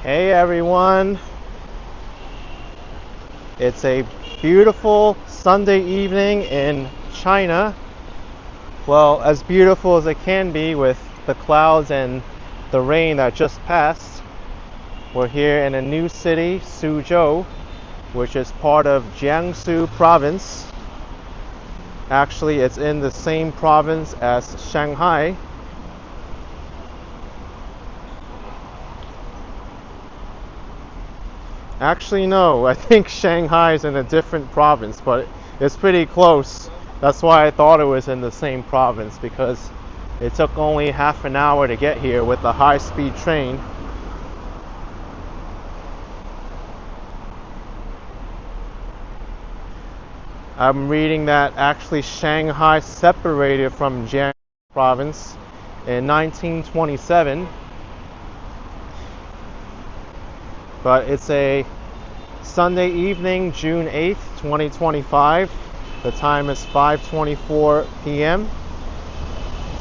Hey everyone, it's a beautiful Sunday evening in China. Well, as beautiful as it can be with the clouds and the rain that just passed. We're here in a new city, Suzhou, which is part of Jiangsu province. Actually, it's in the same province as Shanghai. Actually, no, I think Shanghai is in a different province, but it's pretty close. That's why I thought it was in the same province, because it took only half an hour to get here with the high-speed train. I'm reading that actually Shanghai separated from Jang province in 1927. But it's a Sunday evening, June 8th, 2025. The time is 5:24 p.m.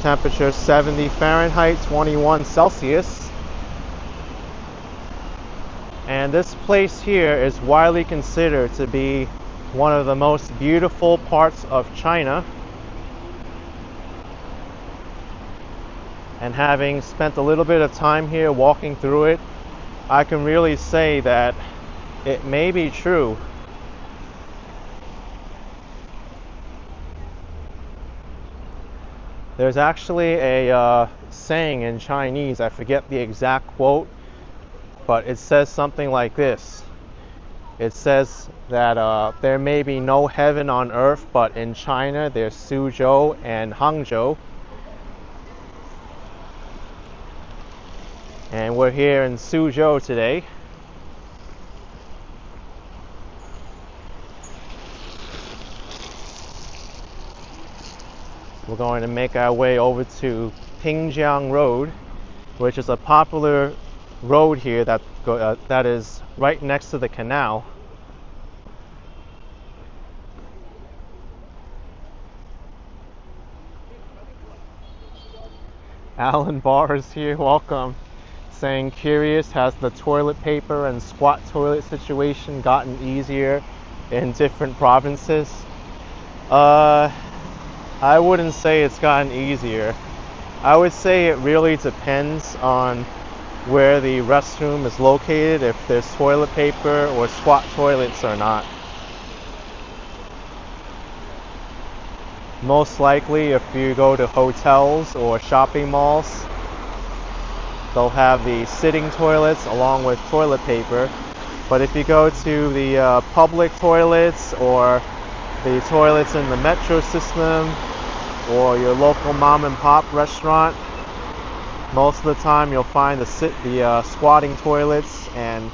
Temperature 70 Fahrenheit, 21 Celsius. And this place here is widely considered to be one of the most beautiful parts of China. And having spent a little bit of time here walking through it, I can really say that it may be true. There's actually a saying in Chinese, I forget the exact quote, but it says something like this. It says that there may be no heaven on earth, but in China there's Suzhou and Hangzhou. And we're here in Suzhou today. We're going to make our way over to Jang Road, which is a popular road here that is right next to the canal. Alan Barr is here, welcome. Saying, curious, has the toilet paper and squat toilet situation gotten easier in different provinces? I wouldn't say it's gotten easier. I would say it really depends on where the restroom is located, if there's toilet paper or squat toilets or not. Most likely, if you go to hotels or shopping malls, they'll have the sitting toilets along with toilet paper. But if you go to the public toilets or the toilets in the metro system or your local mom and pop restaurant, most of the time you'll find the squatting toilets and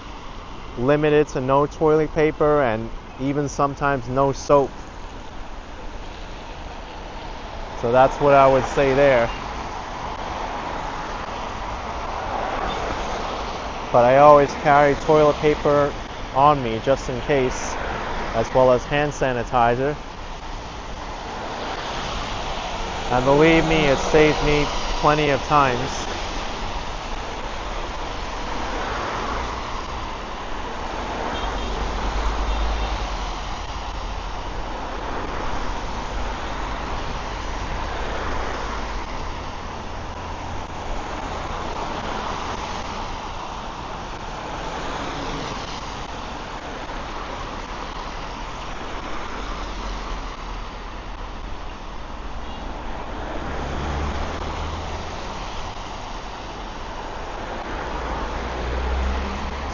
limited to no toilet paper and even sometimes no soap. So that's what I would say there. But I always carry toilet paper on me just in case, as well as hand sanitizer. And believe me, it saved me plenty of times.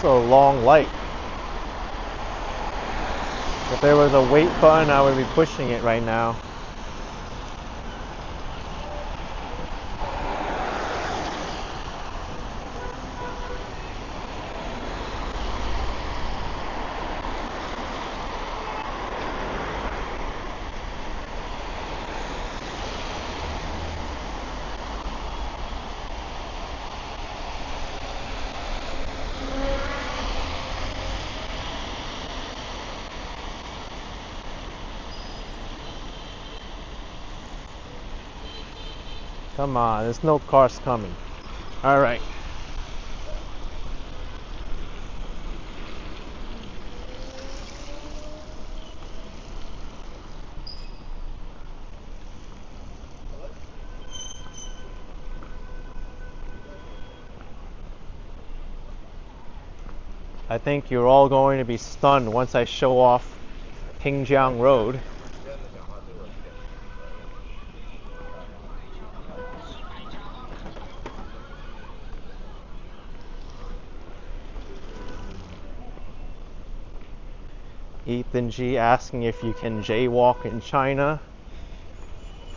A long light. If there was a wait button, I would be pushing it right now. Come on, there's no cars coming. All right. I think you're all going to be stunned once I show off Jang Road. Ethan G asking if you can jaywalk in China.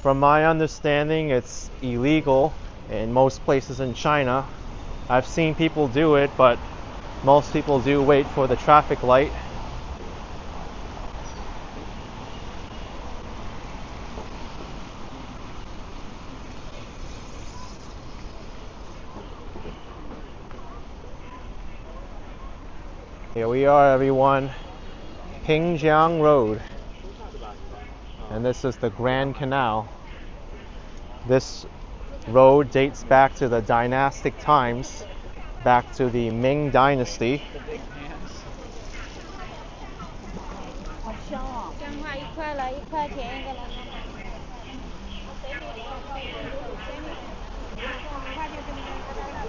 From my understanding, it's illegal in most places in China. I've seen people do it, but most people do wait for the traffic light. Here we are, everyone. Jang Road. And this is the Grand Canal. This road dates back to the dynastic times, back to the Ming Dynasty.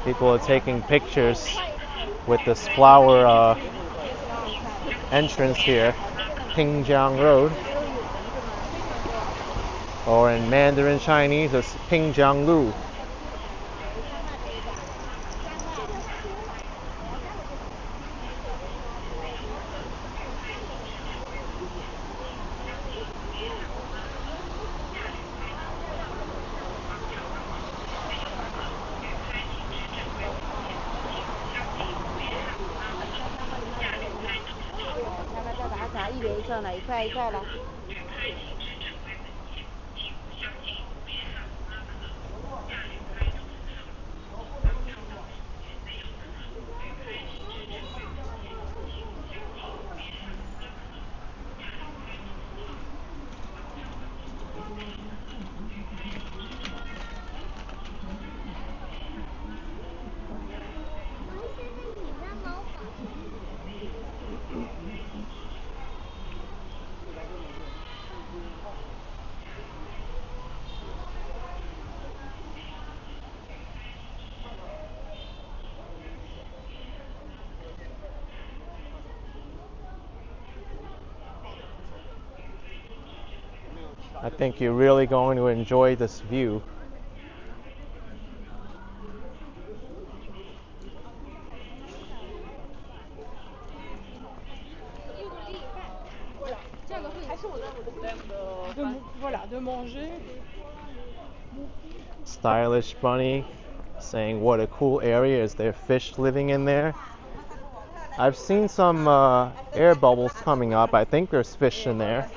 People are taking pictures with this flower entrance here, Jang Road. Or in Mandarin Chinese, it's Jang Lu. I think you're really going to enjoy this view. Stylish bunny saying what a cool area, is there fish living in there? I've seen some air bubbles coming up. I think there's fish in there.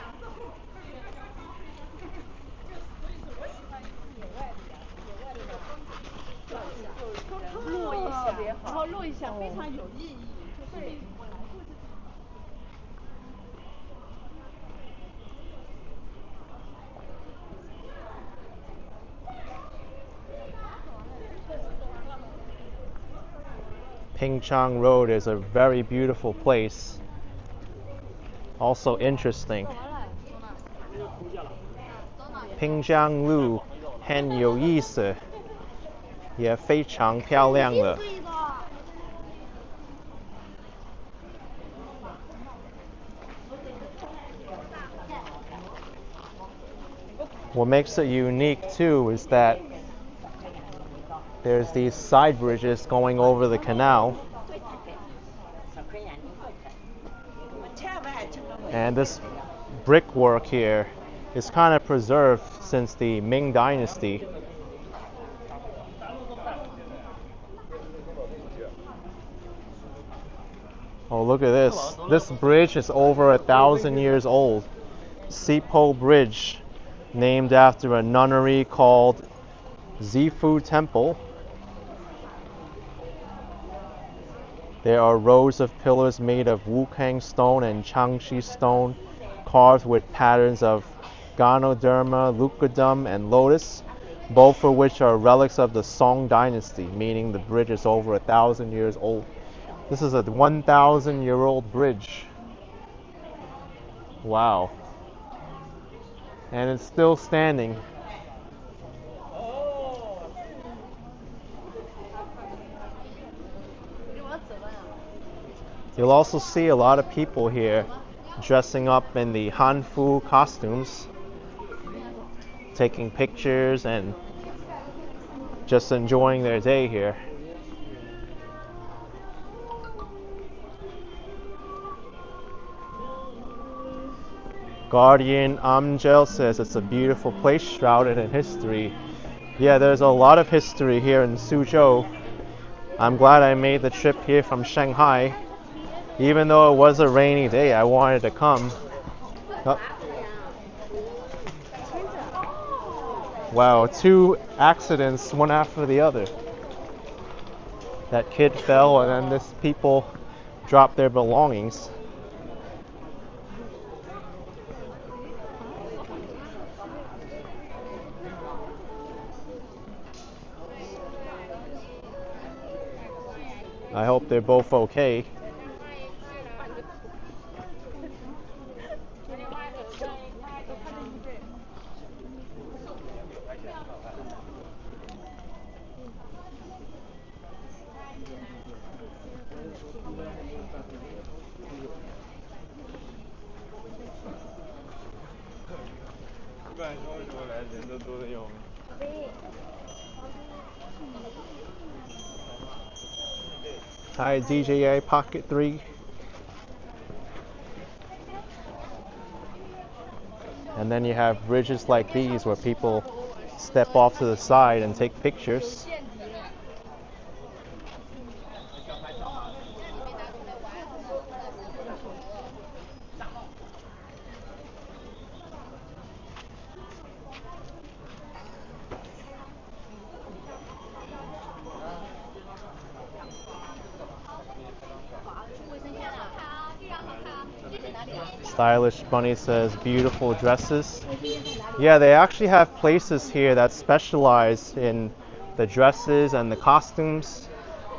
Jang Road is a very beautiful place. Also interesting. Jang Lu 很有意思，也非常漂亮了。What makes it unique too is that there's these side bridges going over the canal. And this brickwork here is kind of preserved since the Ming Dynasty. Oh, look at this. This bridge is over 1,000 years old. Sipo Bridge, named after a nunnery called Zifu Temple. There are rows of pillars made of Wukang stone and Changxi stone, carved with patterns of Ganoderma, Leucodum, and Lotus, both of which are relics of the Song Dynasty, meaning the bridge is over 1,000 years old. This is a 1,000-year-old bridge. Wow. And it's still standing. You'll also see a lot of people here dressing up in the Hanfu costumes, taking pictures and just enjoying their day here. Guardian Amgel says it's a beautiful place shrouded in history. Yeah, there's a lot of history here in Suzhou. I'm glad I made the trip here from Shanghai. Even though it was a rainy day, I wanted to come. Oh. Wow, 2 accidents, one after the other. That kid fell and then this people dropped their belongings. I hope they're both okay. Hi DJI Pocket 3. And then you have bridges like these where people step off to the side and take pictures. Stylish Bunny says beautiful dresses. Yeah, they actually have places here that specialize in the dresses and the costumes,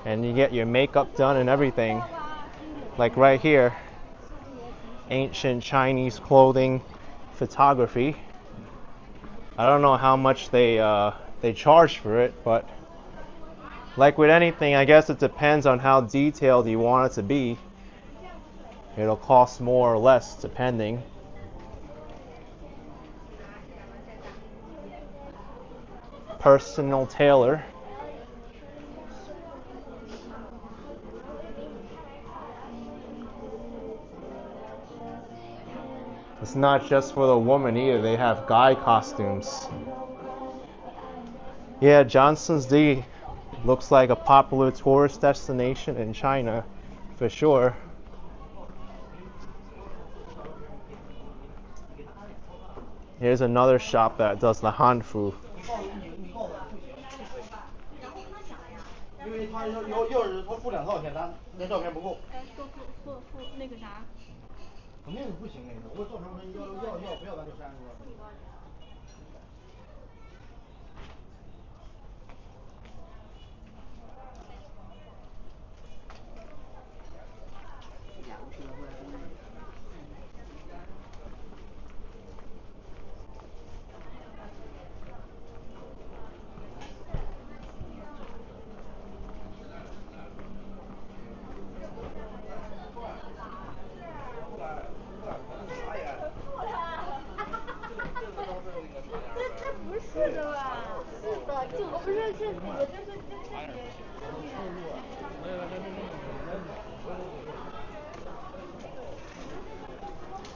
and you get your makeup done and everything. Like right here, ancient Chinese clothing photography. I don't know how much they charge for it, but like with anything, I guess it depends on how detailed you want it to be. It'll cost more or less depending. Personal tailor. It's not just for the woman either, they have guy costumes. Yeah, Johnson's D looks like a popular tourist destination in China, for sure. Here's another shop that does the Hanfu.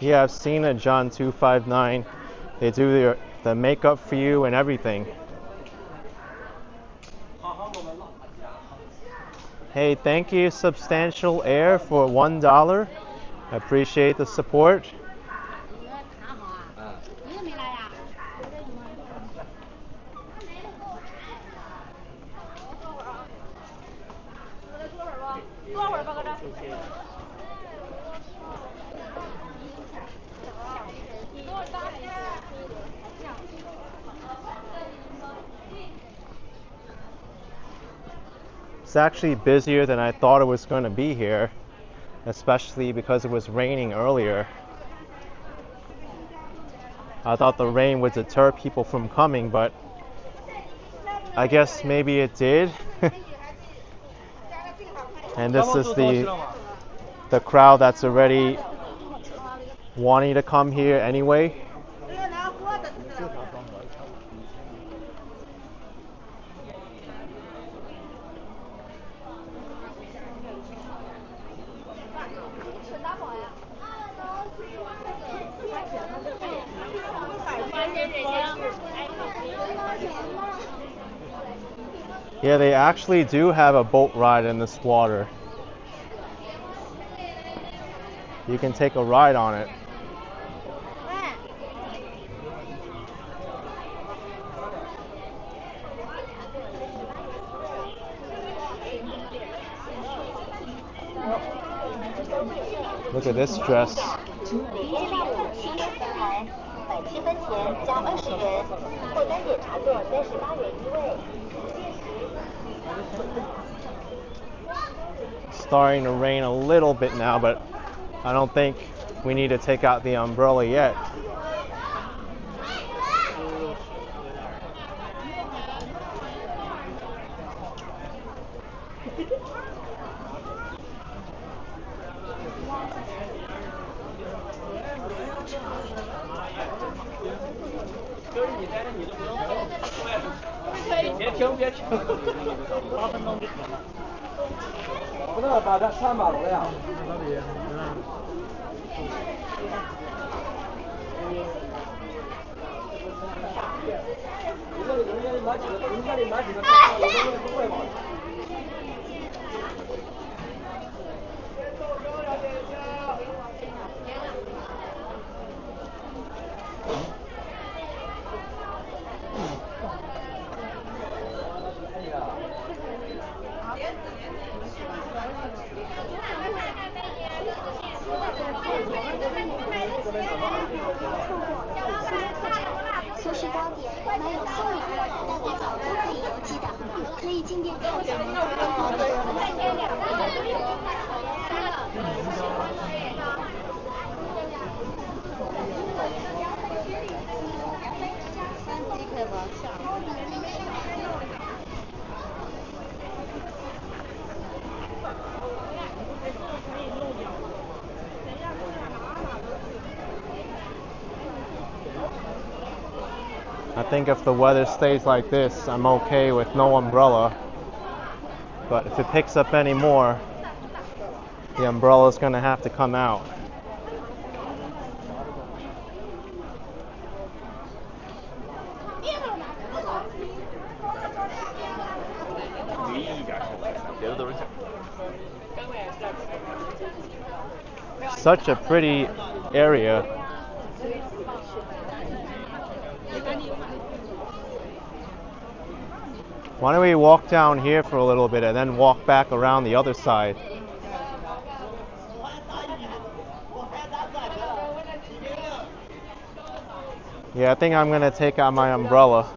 Yeah, I've seen it, John 259. They do the makeup for you and everything. Hey, thank you, Substantial Air, for $1. I appreciate the support. It's actually busier than I thought it was going to be here, especially because it was raining earlier. I thought the rain would deter people from coming, but I guess maybe it did. And this is the the crowd that's already wanting to come here anyway. Yeah, they actually do have a boat ride in this water. You can take a ride on it. Look at this dress. Starting to rain a little bit now, but I don't think we need to take out the umbrella yet. I think if the weather stays like this, I'm okay with no umbrella. But if it picks up any more, the umbrella's gonna have to come out. Such a pretty area. Why don't we walk down here for a little bit and then walk back around the other side? Yeah, I think I'm gonna take out my umbrella.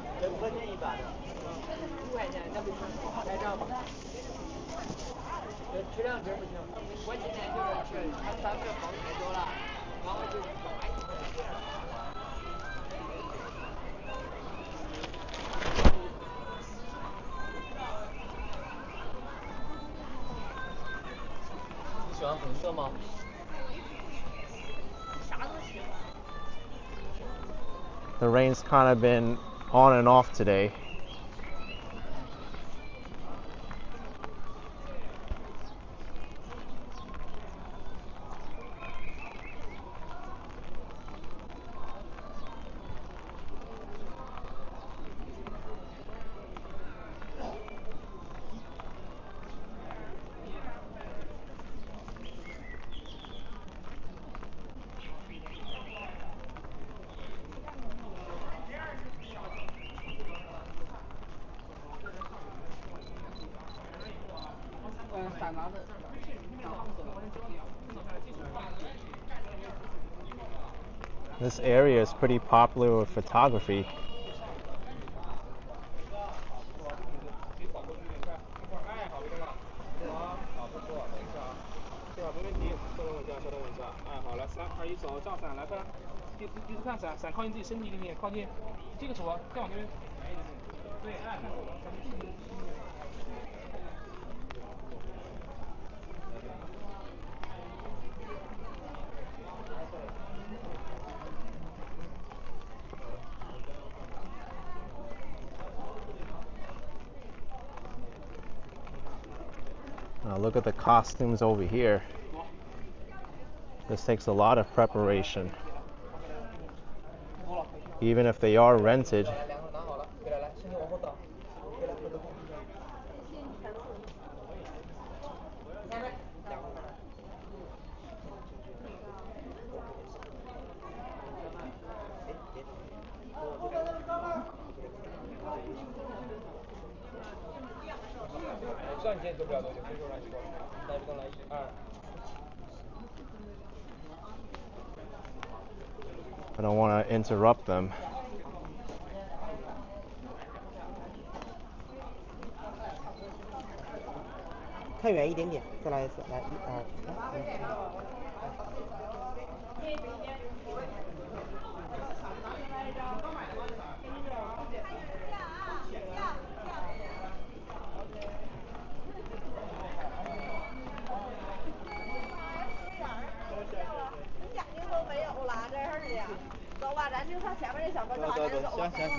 The rain's kind of been on and off today. This area is pretty popular with photography. Now look at the costumes over here. This takes a lot of preparation. Even if they are rented. I don't want to interrupt them.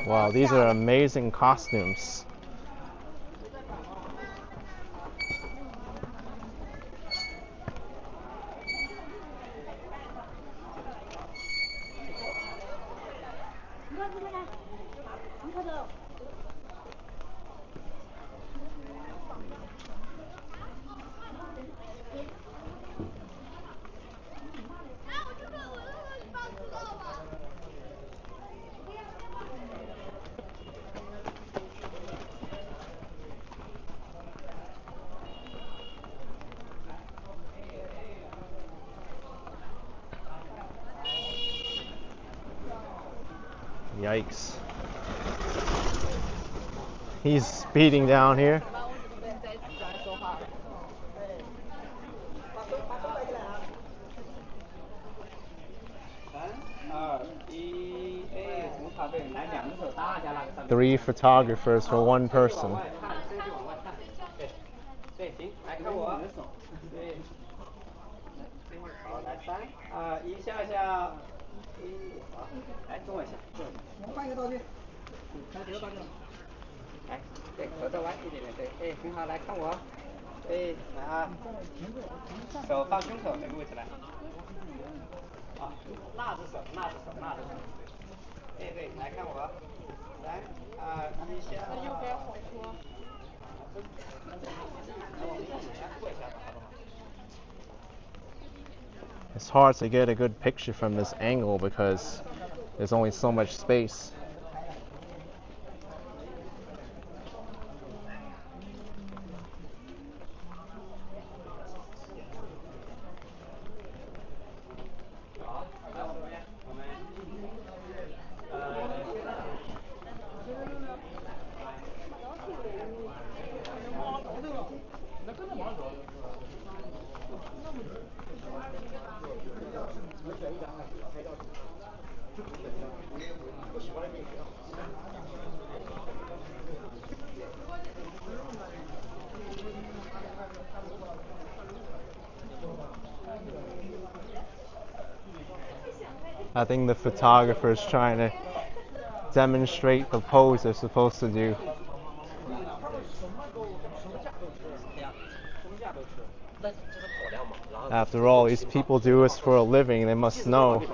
Wow, these are amazing costumes. Yikes. He's speeding down here. Three photographers for one person. It's hard to get a good picture from this angle because there's only so much space. I think the photographer's trying to demonstrate the pose they're supposed to do. After all, these people do this for a living. They must know.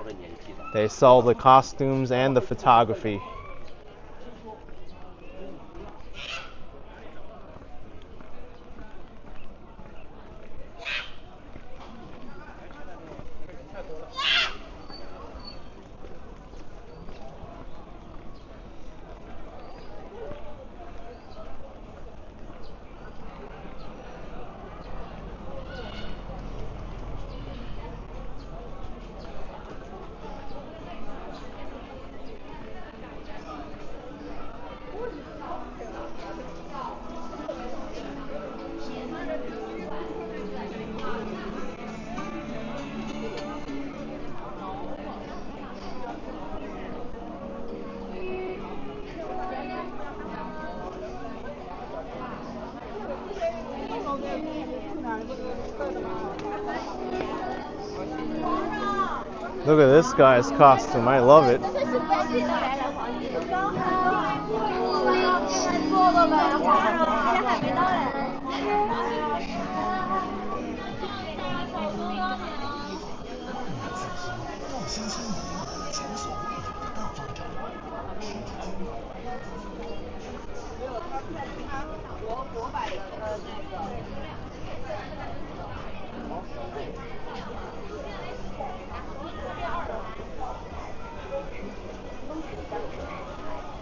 They sell the costumes and the photography. Look at this guy's costume. I love it.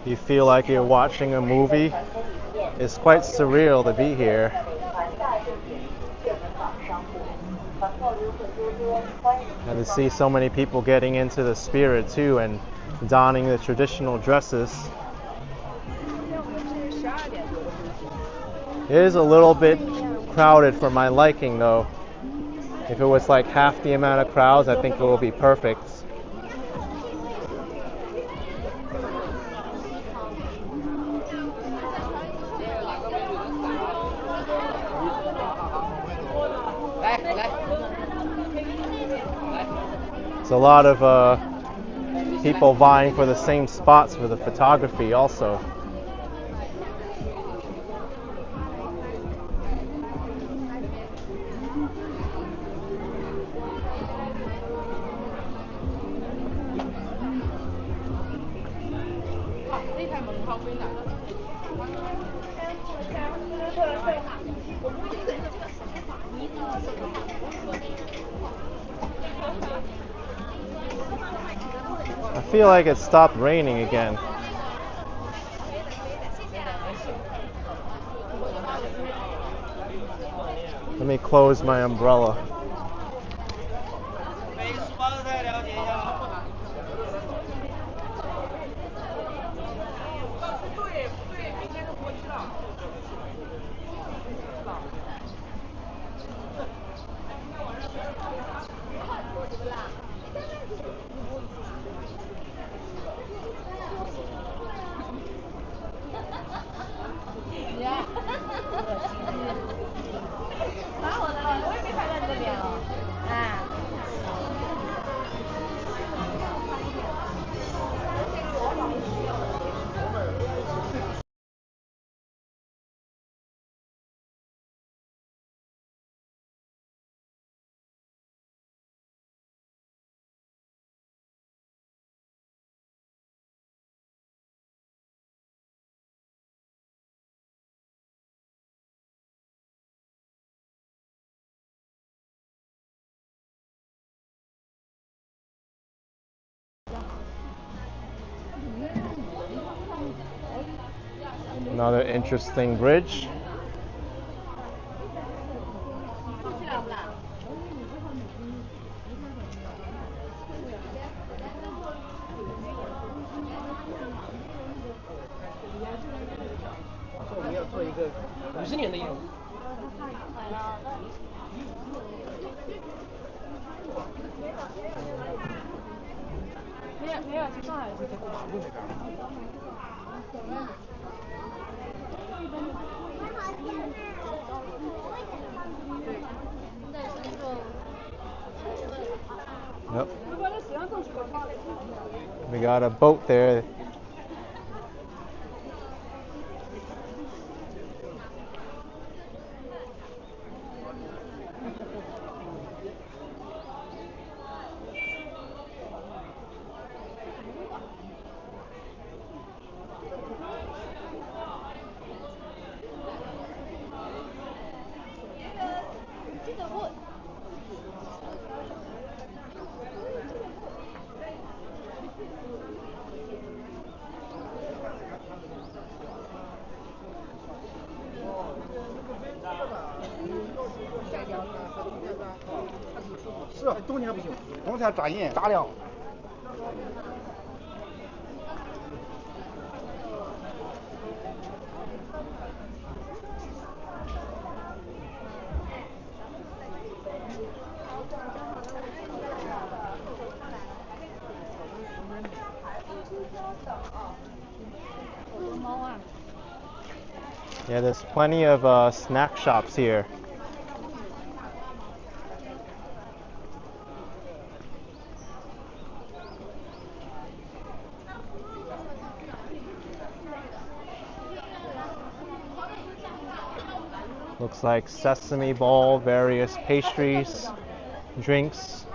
You feel like you're watching a movie. It's quite surreal to be here. And to see so many people getting into the spirit too and donning the traditional dresses. It is a little bit crowded for my liking though. If it was like half the amount of crowds, I think it will be perfect. It's a lot of people vying for the same spots for the photography also. I feel like it stopped raining again. Let me close my umbrella. Another interesting bridge. Yep. We got a boat there. Yeah, there's plenty of snack shops here. Looks like sesame ball, various pastries, drinks.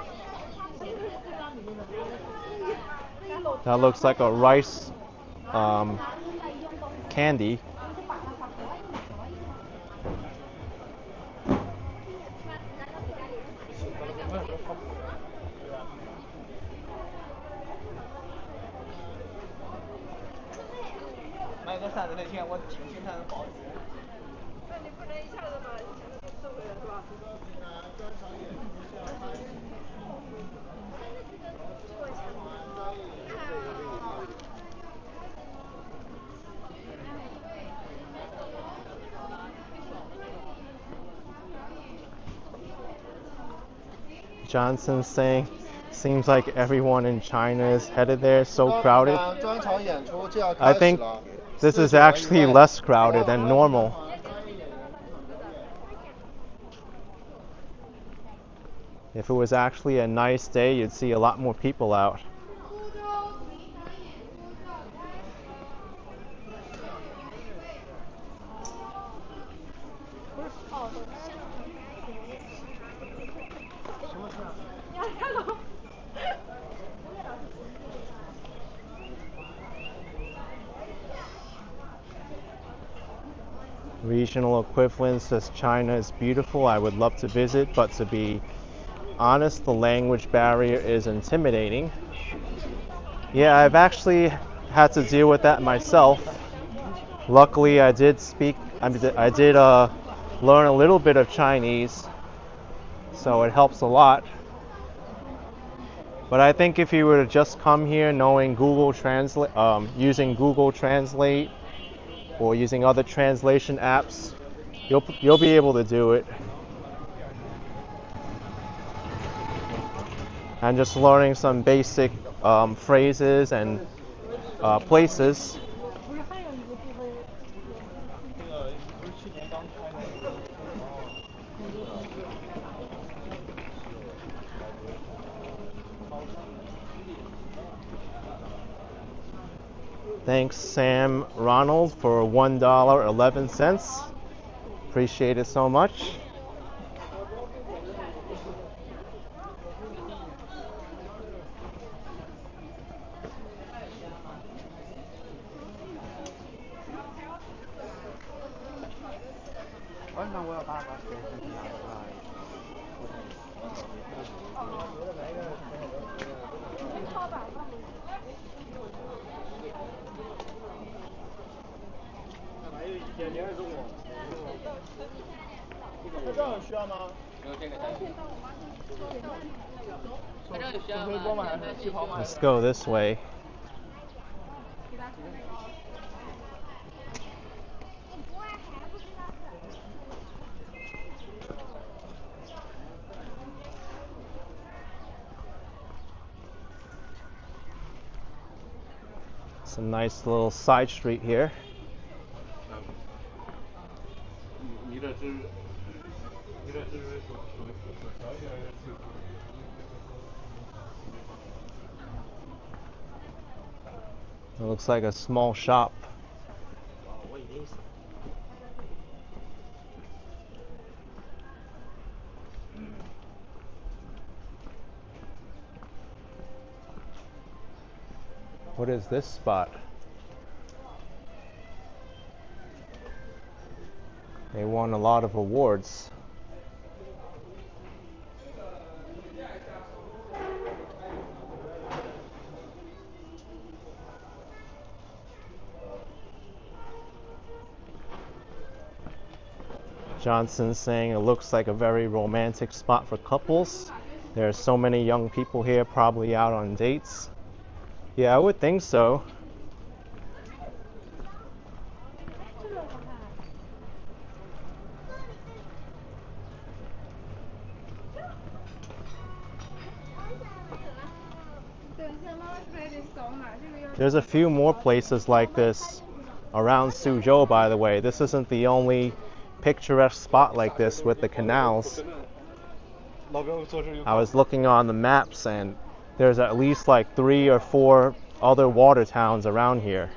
That looks like a rice candy. Johnson saying, seems like everyone in China is headed there, so crowded. I think this is actually less crowded than normal. If it was actually a nice day, you'd see a lot more people out. Regional equivalent says China is beautiful. I would love to visit, but to be honest, the language barrier is intimidating. Yeah, I've actually had to deal with that myself. Luckily, I did learn a little bit of Chinese, so it helps a lot. But I think if you were to just come here knowing Google Translate, using Google Translate or using other translation apps, you'll be able to do it. And just learning some basic phrases and places. Thanks, Sam Ronald, for $1.11. Appreciate it so much. Let's go this way. It's a nice little side street here. It looks like a small shop. What is this spot? They won a lot of awards. Johnson saying it looks like a very romantic spot for couples. There are so many young people here, probably out on dates. Yeah, I would think so. There's a few more places like this around Suzhou, by the way. This isn't the only picturesque spot like this with the canals. I was looking on the maps and there's at least like 3 or 4 other water towns around here.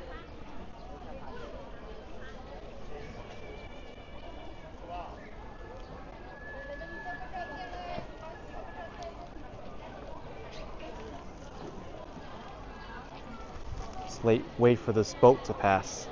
Let's wait for this boat to pass.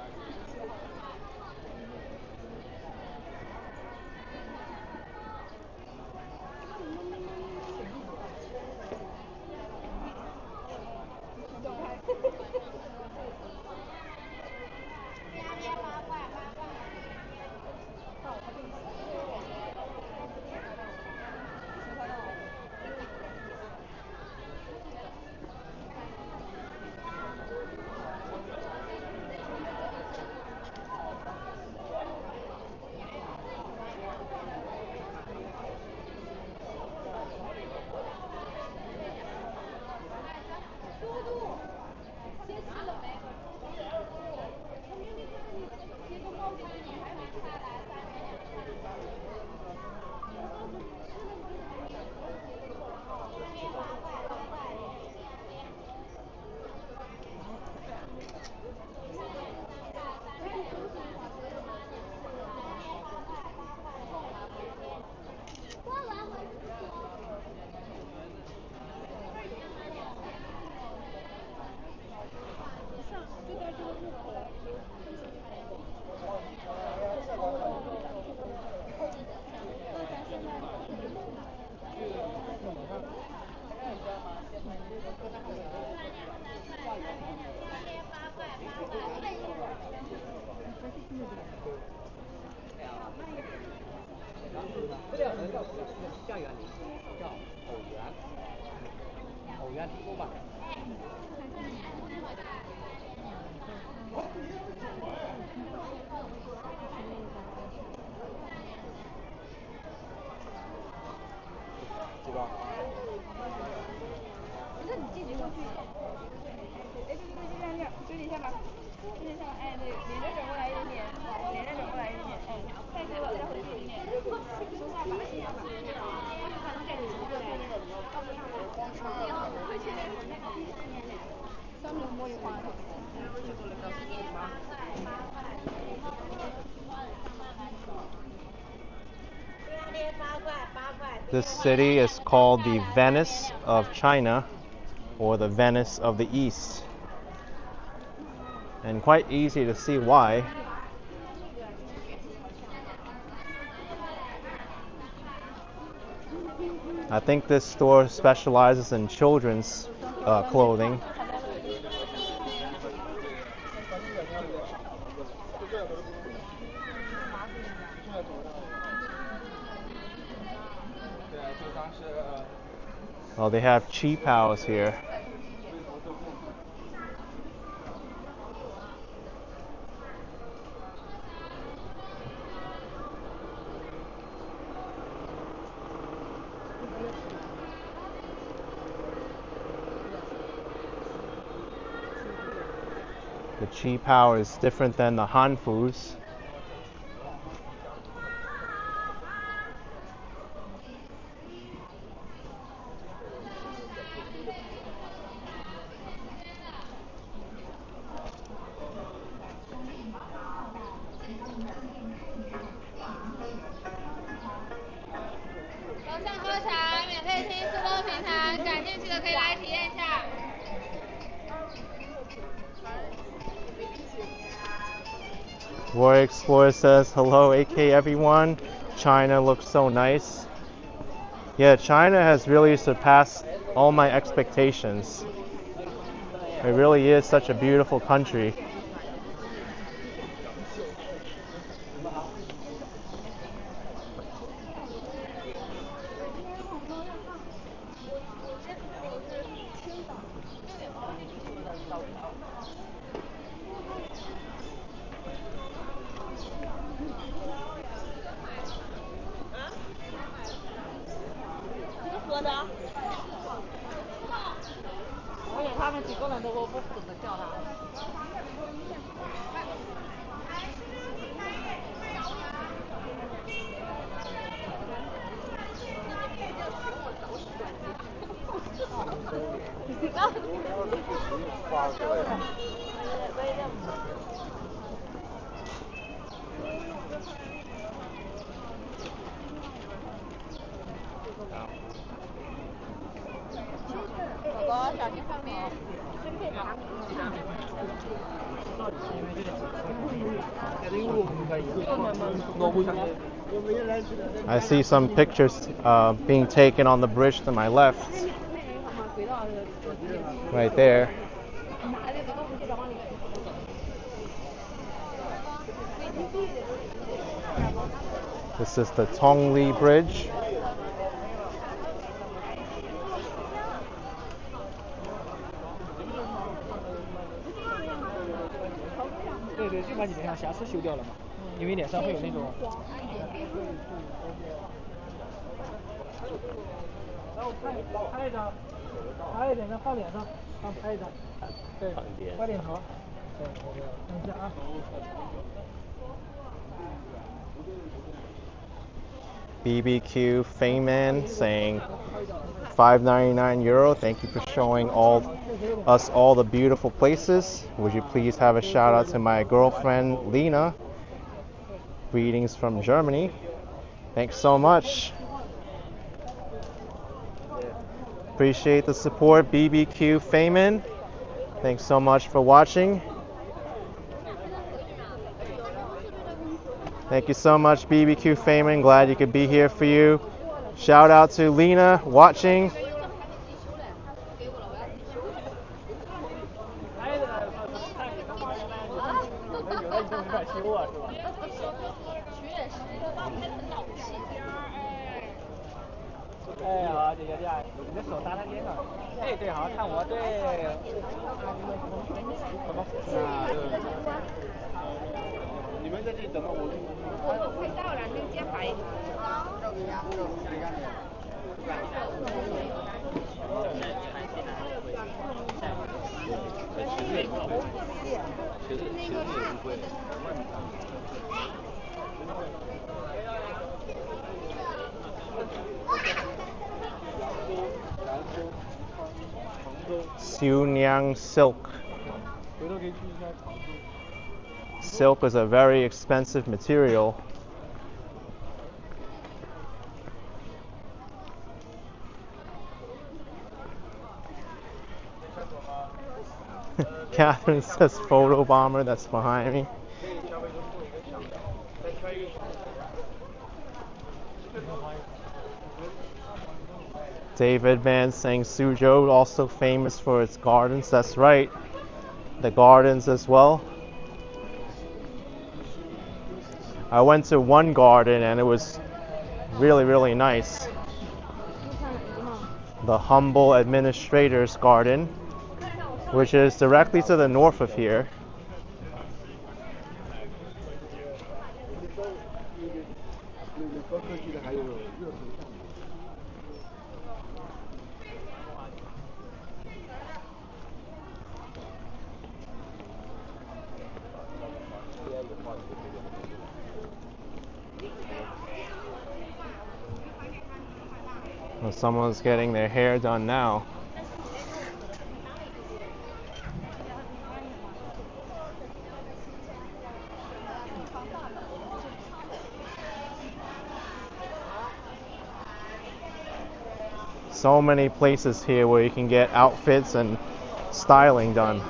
This city is called the Venice of China, or the Venice of the East. And quite easy to see why. I think this store specializes in children's clothing. Oh, they have cheap house here. The chi pao is different than the hanfus. War Explorer says, hello AK everyone. China looks so nice. Yeah, China has really surpassed all my expectations. It really is such a beautiful country. I see some pictures being taken on the bridge to my left. Right there. This is the Tongli Bridge. BBQ Feynman saying €5.99. Thank you for showing us all the beautiful places. Would you please have a shout out to my girlfriend Lena? Greetings from Germany. Thanks so much. Appreciate the support, BBQ Feynman. Thanks so much for watching. Thank you so much, BBQ Feynman. Glad you could be here for you. Shout out to Lena watching. Xiunyang silk. Silk is a very expensive material. Catherine says photo bomber, that's behind me. David Van saying Suzhou also famous for its gardens. That's right. The gardens as well. I went to one garden and it was really, really nice. The Humble Administrator's Garden, which is directly to the north of here. Well, someone's getting their hair done now. So many places here where you can get outfits and styling done.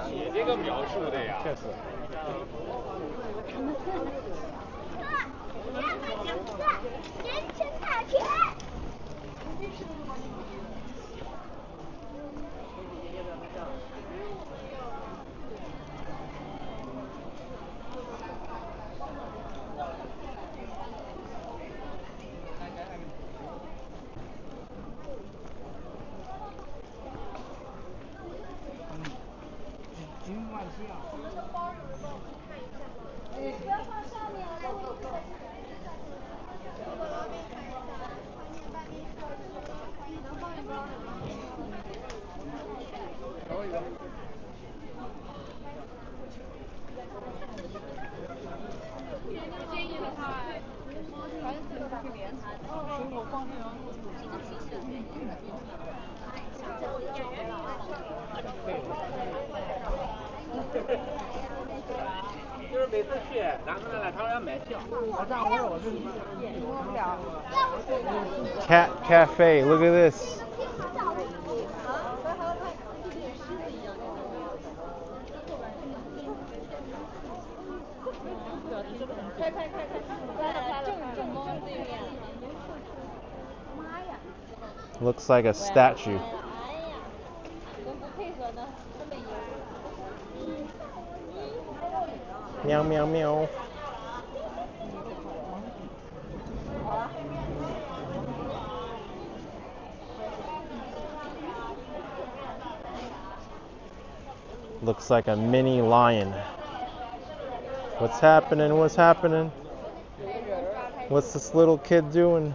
你这个描述的呀，确实。人生大钱。不要放上面，来我一个。能放一包吗？不介意的话，反正只会连它。我放这个。就是每次去，咱们来他要买票。Cat Cafe, look at this. Looks like a statue. Meow meow meow. Looks like a mini lion. What's happening? What's happening? What's this little kid doing?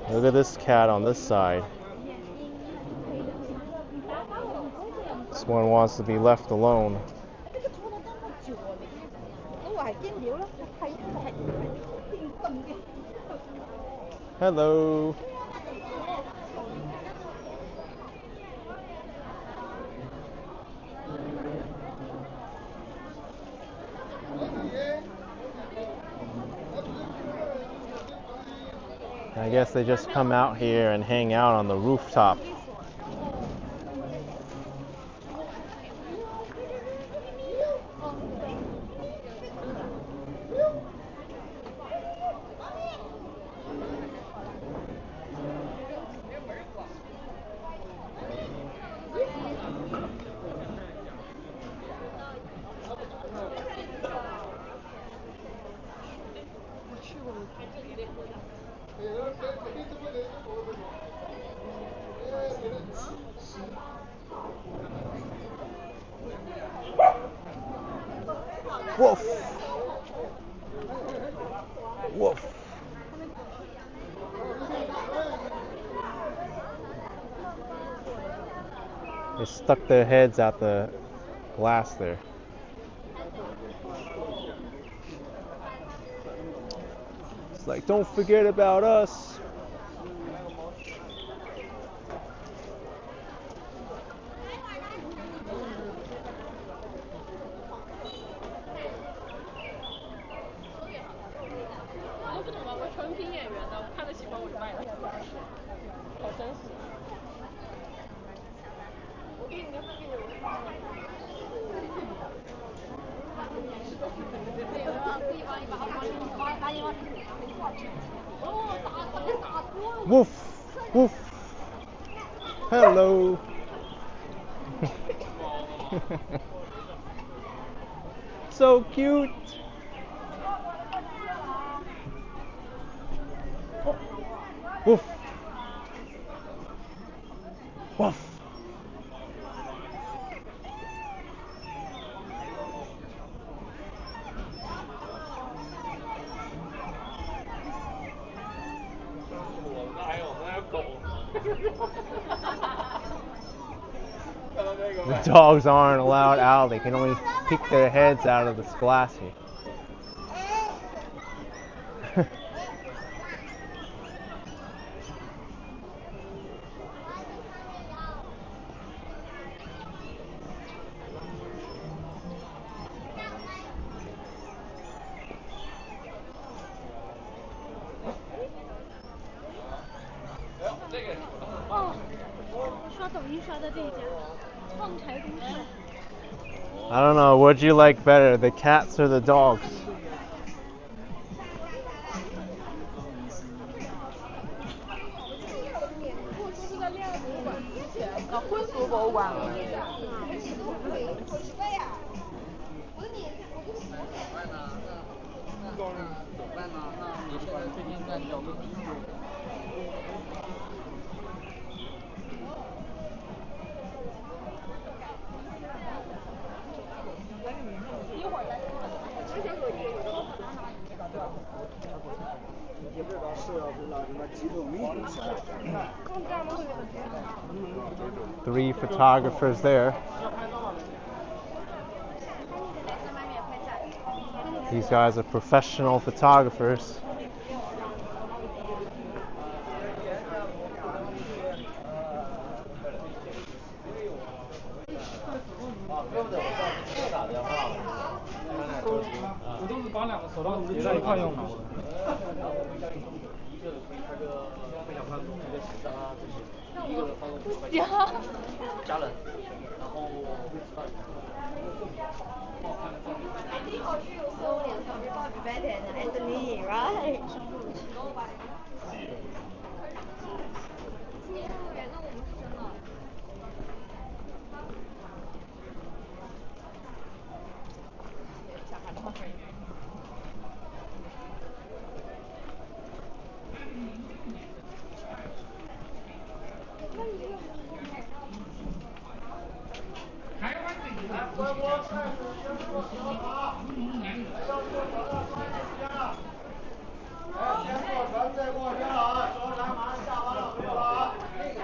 Look at this cat on this side. This one wants to be left alone. Hello. I guess they just come out here and hang out on the rooftop. Woof. Woof. They stuck their heads out the glass there. It's like, don't forget about us. Woof, woof. Hello. So cute. Woof. Woof. The dogs aren't allowed out. They can only peek their heads out of this glass here. I don't know, what'd you like better, the cats or the dogs? Three photographers there. These guys are professional photographers.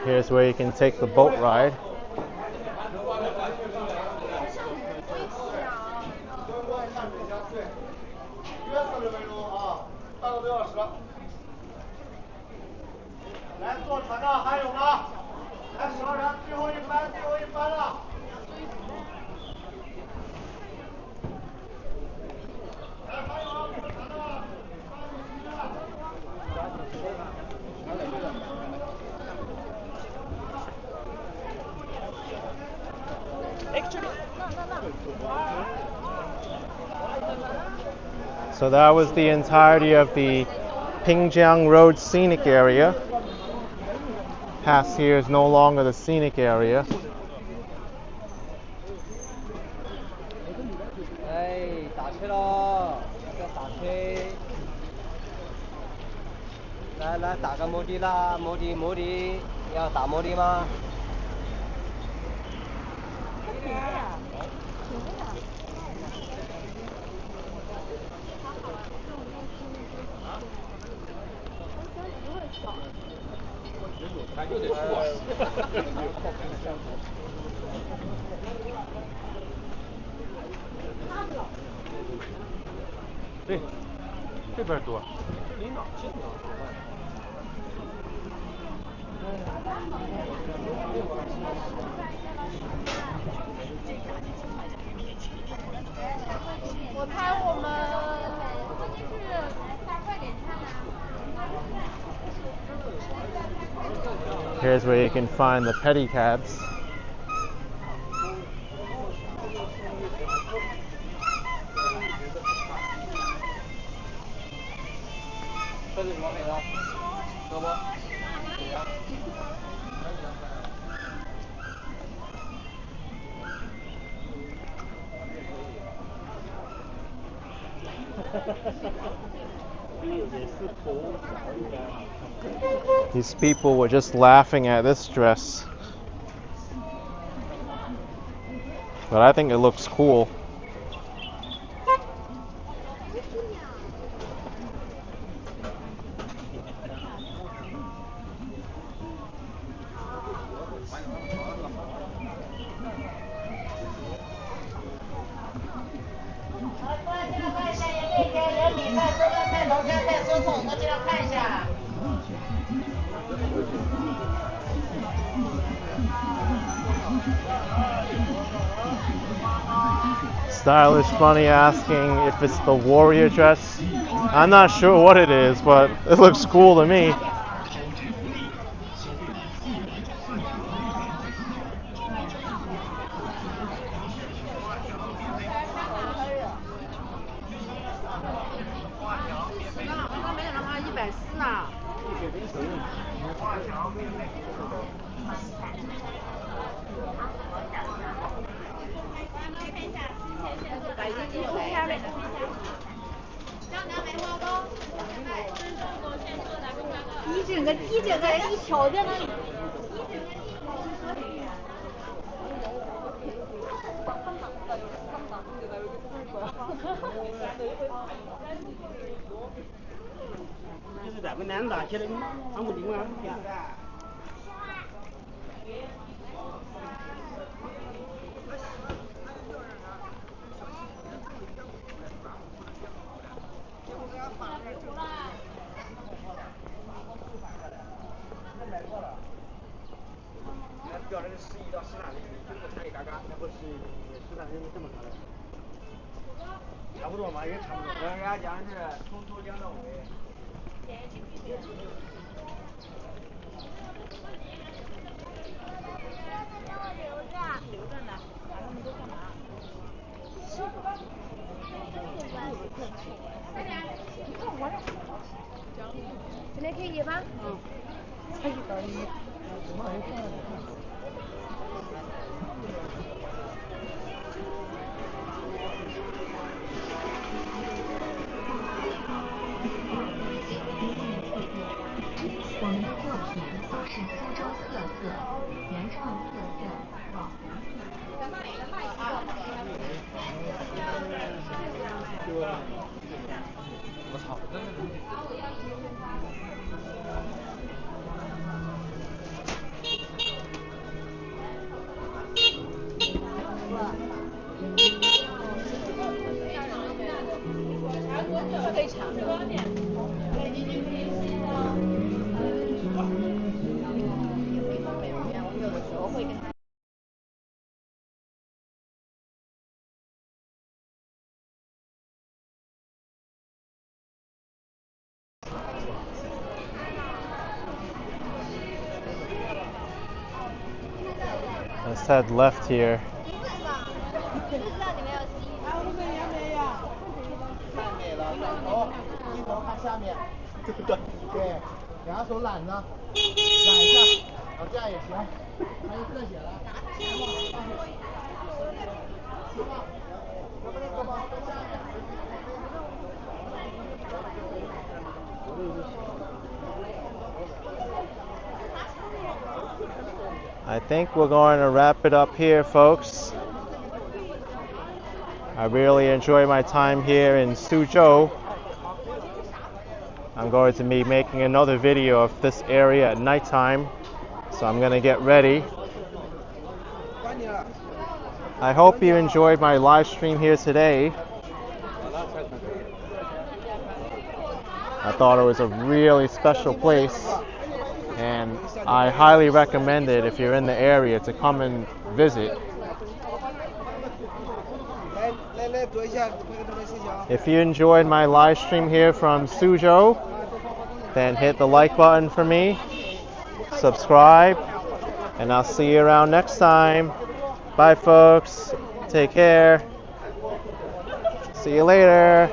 Here's where you can take the boat ride. So that was the entirety of the Jang Road scenic area. Past here is no longer the scenic area. Here's where you can find the pedicabs. These people were just laughing at this dress. But I think it looks cool. Stylish bunny asking if it's the warrior dress. I'm not sure what it is, but it looks cool to me.就是咱们南大现在他们另外表那个11到14厘米，就是差一嘎嘎，不是13厘米这么高的，差不多嘛，也差不多。人家讲是从头讲到尾。留着呢，把他们都干嘛？今天可以吗？嗯。才1刀1。我们的作品都是苏州特色、原创特色、网红我操！非常多年。我有的时候会跟他。Let's head left here. 下面，对，两个手揽着，揽一下，然后这样也行，还有特写了。I think we're going to wrap it up here, folks. I really enjoy my time here in Suzhou. I'm going to be making another video of this area at nighttime, so I'm going to get ready. I hope you enjoyed my live stream here today. I thought it was a really special place, and I highly recommend it if you're in the area to come and visit. If you enjoyed my live stream here from Suzhou, then hit the like button for me, subscribe, and I'll see you around next time. Bye, folks. Take care. See you later.